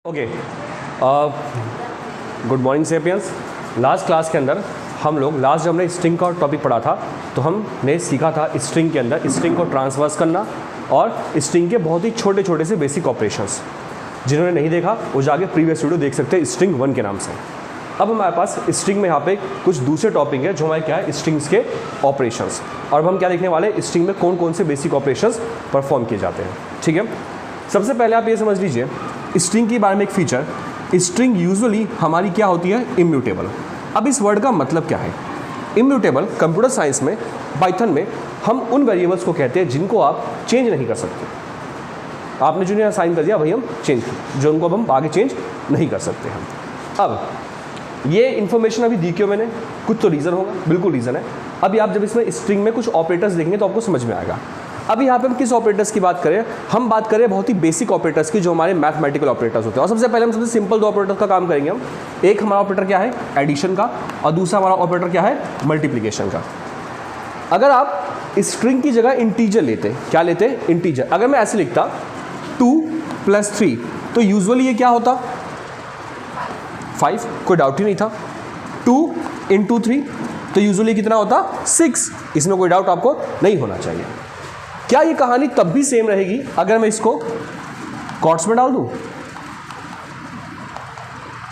Okay, good morning sapiens. Last class के अंदर हम लोग जब हमने स्ट्रिंग का टॉपिक पढ़ा था तो हमने सीखा था स्ट्रिंग के अंदर स्ट्रिंग को ट्रांसवर्स करना और स्ट्रिंग के बहुत ही छोटे छोटे से बेसिक ऑपरेशंस। जिन्होंने नहीं देखा वो जाके प्रीवियस वीडियो देख सकते हैं स्ट्रिंग 1 के नाम से। अब हमारे पास स्ट्रिंग में यहाँ पे कुछ दूसरे टॉपिक है जो हमारे क्या है स्ट्रिंग्स के ऑपरेशंस। और अब हम क्या देखने वाले हैं स्ट्रिंग में कौन कौन से बेसिक ऑपरेशंस परफॉर्म किए जाते हैं। ठीक है, सबसे पहले आप ये समझ लीजिए स्ट्रिंग के बारे में एक फीचर, स्ट्रिंग यूजुअली हमारी क्या होती है इम्यूटेबल। अब इस वर्ड का मतलब क्या है इम्यूटेबल? कंप्यूटर साइंस में पाइथन में हम उन वेरिएबल्स को कहते हैं जिनको आप चेंज नहीं कर सकते। आपने जो नहीं असाइन कर दिया वही हम चेंज, जो उनको अब हम आगे चेंज नहीं कर सकते हम। अब ये इन्फॉर्मेशन अभी दी क्यों मैंने? कुछ तो रीज़न होगा, बिल्कुल रीज़न है। अभी आप जब इसमें स्ट्रिंग में कुछ ऑपरेटर्स देखेंगे तो आपको समझ में आएगा। अभी यहाँ पे हम किस ऑपरेटर्स की बात करें? हम बात करें बहुत ही बेसिक ऑपरेटर्स की जो हमारे मैथमेटिकल ऑपरेटर्स होते हैं। और सबसे पहले हम सबसे सिंपल 2 ऑपरेटर्स का काम करेंगे हम। एक हमारा ऑपरेटर क्या है एडिशन का, और दूसरा हमारा ऑपरेटर क्या है मल्टीप्लिकेशन का। अगर आप स्ट्रिंग की जगह इंटीजर लेते, क्या लेते? इंटीजर। अगर मैं ऐसे लिखता 2 + 3 तो यूजुअली ये क्या होता 5, कोई डाउट ही नहीं था। 2 × 3 तो यूजुअली कितना होता 6, इसमें कोई डाउट आपको नहीं होना चाहिए। क्या ये कहानी तब भी सेम रहेगी अगर मैं इसको कॉट्स में डाल दूं?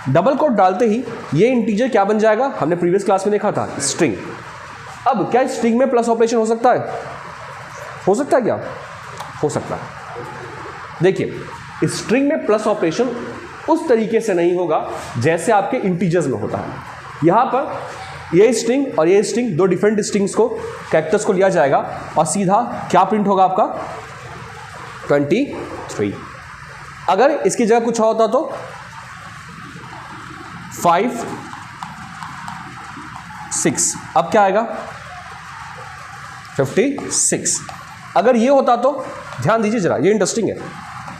डबल कोट डालते ही ये इंटीजर क्या बन जाएगा? हमने प्रीवियस क्लास में देखा था स्ट्रिंग। अब क्या स्ट्रिंग में प्लस ऑपरेशन हो सकता है? हो सकता है क्या? हो सकता है। देखिए स्ट्रिंग में प्लस ऑपरेशन उस तरीके से नहीं होगा जैसे आपके इंटीजर्स में होता है। यहां पर ये स्ट्रिंग और ये स्ट्रिंग, 2 डिफरेंट स्ट्रिंग्स को, कैरेक्टर्स को लिया जाएगा और सीधा क्या प्रिंट होगा आपका 23। अगर इसकी जगह कुछ और होता तो 5 6, अब क्या आएगा 56। अगर ये होता तो ध्यान दीजिए जरा, ये इंटरेस्टिंग है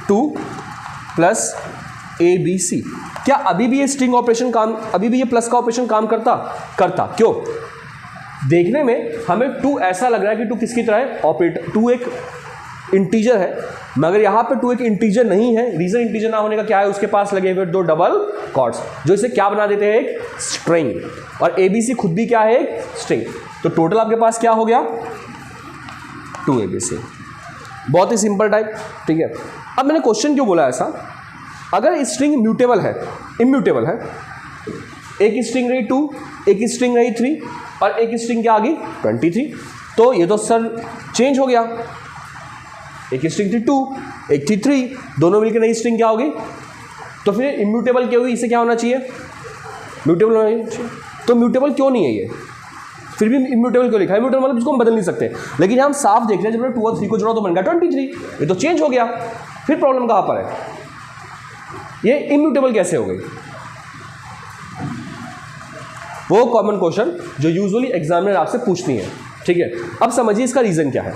2 + ABC। क्या अभी भी ये स्ट्रिंग ऑपरेशन काम, अभी भी ये प्लस का ऑपरेशन काम करता? क्यों? देखने में हमें 2 ऐसा लग रहा है कि 2 किसकी तरह है ऑपरेटर, 2 एक इंटीजर है, मगर यहाँ पे 2 एक इंटीजर नहीं है। रीजन इंटीजर ना होने का क्या है? उसके पास लगे हुए 2 डबल कॉट्स जो इसे क्या बना देते हैं एक स्ट्रिंग, और ABC खुद भी क्या है एक स्ट्रिंग। तो टोटल आपके पास क्या हो गया 2 ABC। बहुत ही सिंपल टाइप। ठीक है, अब मैंने क्वेश्चन क्यों बोला ऐसा? अगर स्ट्रिंग म्यूटेबल है, इम्यूटेबल है, एक स्ट्रिंग रही 2, एक स्ट्रिंग रही 3 और एक स्ट्रिंग क्या आ गई 23, तो ये तो सर चेंज हो गया। एक स्ट्रिंग थी 2, एक थी 3, दोनों मिलकर नई स्ट्रिंग क्या होगी? तो फिर इम्यूटेबल क्या हुई? इसे क्या होना चाहिए? म्यूटेबल होना चाहिए। तो म्यूटेबल क्यों नहीं है ये? फिर भी इम्यूटेबल क्यों लिखा है? इम्यूटेबल मतलब जिसको हम बदल नहीं सकते। लेकिन हम साफ देख रहे हैं जब मैंने 2 और 3 को जोड़ा तो बन गया 23, ये तो चेंज हो गया। फिर प्रॉब्लम कहाँ पर है? ये इम्यूटेबल कैसे हो गई? वो कॉमन क्वेश्चन जो यूजुअली एग्जामिनर आपसे पूछती है। ठीक है, अब समझिए इसका रीजन क्या है।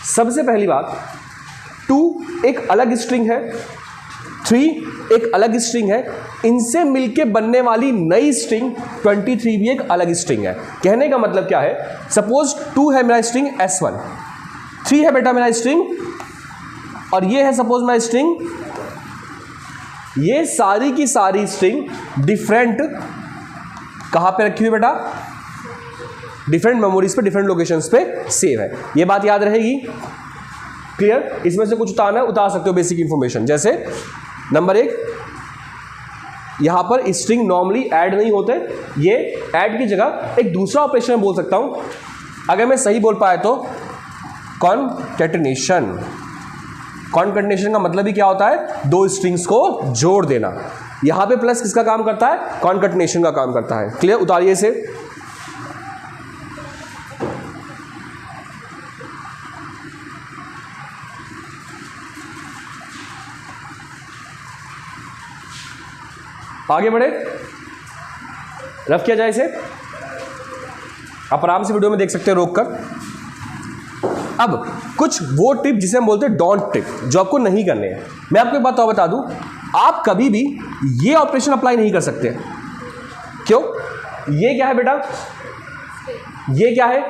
सबसे पहली बात 2 एक अलग स्ट्रिंग है, 3 एक अलग स्ट्रिंग है, इनसे मिलके बनने वाली नई स्ट्रिंग 23 भी एक अलग स्ट्रिंग है। कहने का मतलब क्या है? सपोज 2 है मेरा स्ट्रिंग S1, 3 है बेटा मेरा स्ट्रिंग, और ये है सपोज मेरा स्ट्रिंग। ये सारी की सारी स्ट्रिंग डिफरेंट कहां पे रखी हुई बेटा? डिफरेंट मेमोरीज पे, डिफरेंट लोकेशंस पे सेव है। ये बात याद रहेगी। क्लियर? इसमें से कुछ उतारना है, उतार सकते हो बेसिक इंफॉर्मेशन। जैसे नंबर 1, यहां पर स्ट्रिंग नॉर्मली ऐड नहीं होते, ये ऐड की जगह एक दूसरा ऑपरेशन बोल सकता हूं। अगर मैं सही बोल पाया तो कॉन्कैटिनेशन। कॉन्कैटिनेशन का मतलब ही क्या होता है? 2 स्ट्रिंग्स को जोड़ देना। यहां पे प्लस किसका काम करता है? कॉन्कैटिनेशन का काम करता है। क्लियर? उतारिए इसे। आगे बढ़े, रफ किया जाए इसे। आप आराम से वीडियो में देख सकते हैं रोक कर। अब कुछ वो टिप जिसे हम बोलते हैं डोंट टिप, जो आपको नहीं करने हैं। मैं आपको एक बात और बता दूं, आप कभी भी ये ऑपरेशन अप्लाई नहीं कर सकते। क्यों? ये क्या है बेटा? ये क्या है?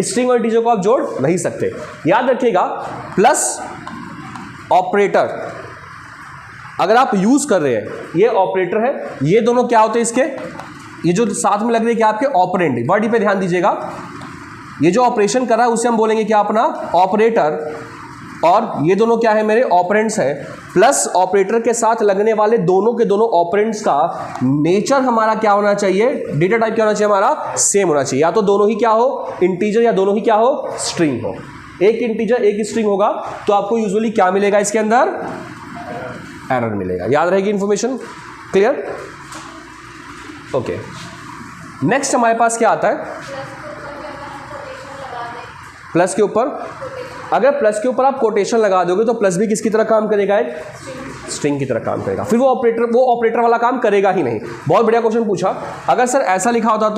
स्ट्रिंग और इंटीजर को आप जोड़ नहीं सकते। याद रखिएगा प्लस ऑपरेटर अगर आप यूज़ कर रहे हैं, ये ऑपरेटर है, ये दोनों क्या होते हैं इसके, ये जो साथ में लग रहे हैं क्या आपके ऑपरेंड, वर्ड पे ध्यान दीजिएगा, ये जो ऑपरेशन कर रहा है उसे हम बोलेंगे क्या अपना ऑपरेटर, और ये दोनों क्या है मेरे ऑपरेंड्स है, प्लस ऑपरेटर के साथ लगने वाले दोनों के दोनों ऑपरेंड्स का नेचर हमारा क्या होना चाहिए, डेटा टाइप क्या होना चाहिए हमारा, सेम होना चाहिए, या तो दोनों ही क्या हो इंटीजर या दोनों ही क्या हो स्ट्रिंग हो। एक इंटीजर एक स्ट्रिंग होगा तो आपको यूजुअली क्या मिलेगा इसके अंदर, एरर मिलेगा। याद रहेगी इंफॉर्मेशन, क्लियर? ओके, नेक्स्ट हमारे पास क्या आता है, प्लस के ऊपर, अगर प्लस के ऊपर आप कोटेशन लगा दोगे तो प्लस भी किसकी तरह काम करेगा, एक स्ट्रिंग की तरह काम करेगा, फिर वो ऑपरेटर वाला काम करेगा ही नहीं। बहुत बढ़िया क्वेश्चन पूछा। अगर सर ऐसा लिखा होता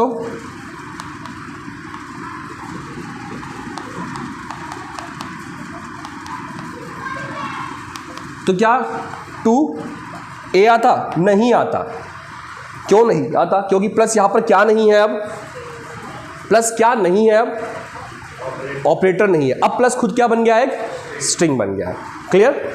तो क्या 2a आता, नहीं आता। क्यों नहीं आता, क्योंकि प्लस यहां पर क्या नहीं है, अब प्लस क्या नहीं है, अब ऑपरेटर नहीं है। अब प्लस खुद क्या बन गया है, एक स्ट्रिंग बन गया है। क्लियर?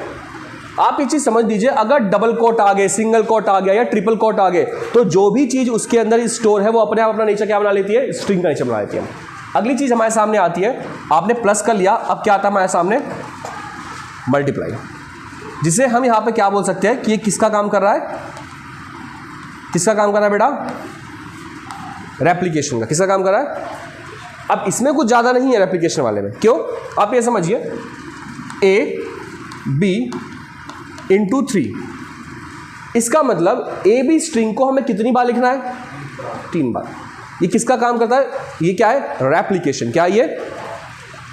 आप ये चीज समझ लीजिए, अगर डबल कोट आ गए, सिंगल कोट आ गया या ट्रिपल कोट आ गए, तो जो भी चीज उसके अंदर स्टोर है वो अपने आप अपना नेचर क्या बना लेती है, स्ट्रिंग का नेचर बना लेती है। अगली चीज हमारे सामने आती है, आपने प्लस कर लिया, अब क्या आता है हमारे सामने, मल्टीप्लाई, जिसे हम यहां पे क्या बोल सकते हैं कि ये किसका काम कर रहा है, किसका काम कर रहा है बेटा, रेप्लिकेशन का। किसका काम कर रहा है? अब इसमें कुछ ज़्यादा नहीं है रेप्लिकेशन वाले में, क्यों? आप ये समझिए, a b इंटू 3, इसका मतलब ए बी स्ट्रिंग को हमें कितनी बार लिखना है, 3 बार। ये किसका काम करता है, ये क्या है, रेप्लिकेशन। क्या ये,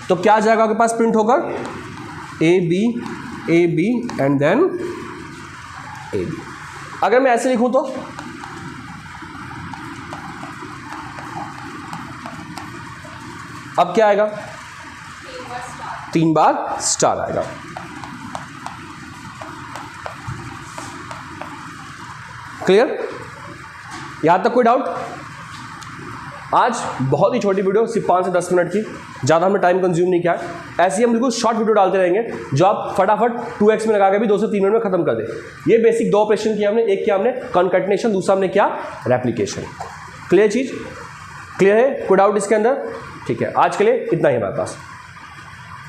तो क्या जाएगा आपके पास प्रिंट होकर, A B and then A B. अगर मैं ऐसे लिखूं तो अब क्या आएगा, 3 बार स्टार आएगा। क्लियर? यहां तक कोई डाउट? आज बहुत ही छोटी वीडियो, सिर्फ 5 से 10 मिनट की, ज़्यादा हमने टाइम कंज्यूम नहीं किया है। ऐसे ही हम बिल्कुल शॉर्ट वीडियो डालते रहेंगे जो आप फटाफट 2x में लगा के भी 2 से 3 मिनट में खत्म कर दे। ये बेसिक 2 ऑपरेशन किया हमने, एक किया हमने कॉन्कैटिनेशन, दूसरा हमने किया रेप्लिकेशन। क्लियर चीज़? क्लियर है? कोई डाउट इसके अंदर? ठीक है, आज के लिए इतना ही हमारे पास।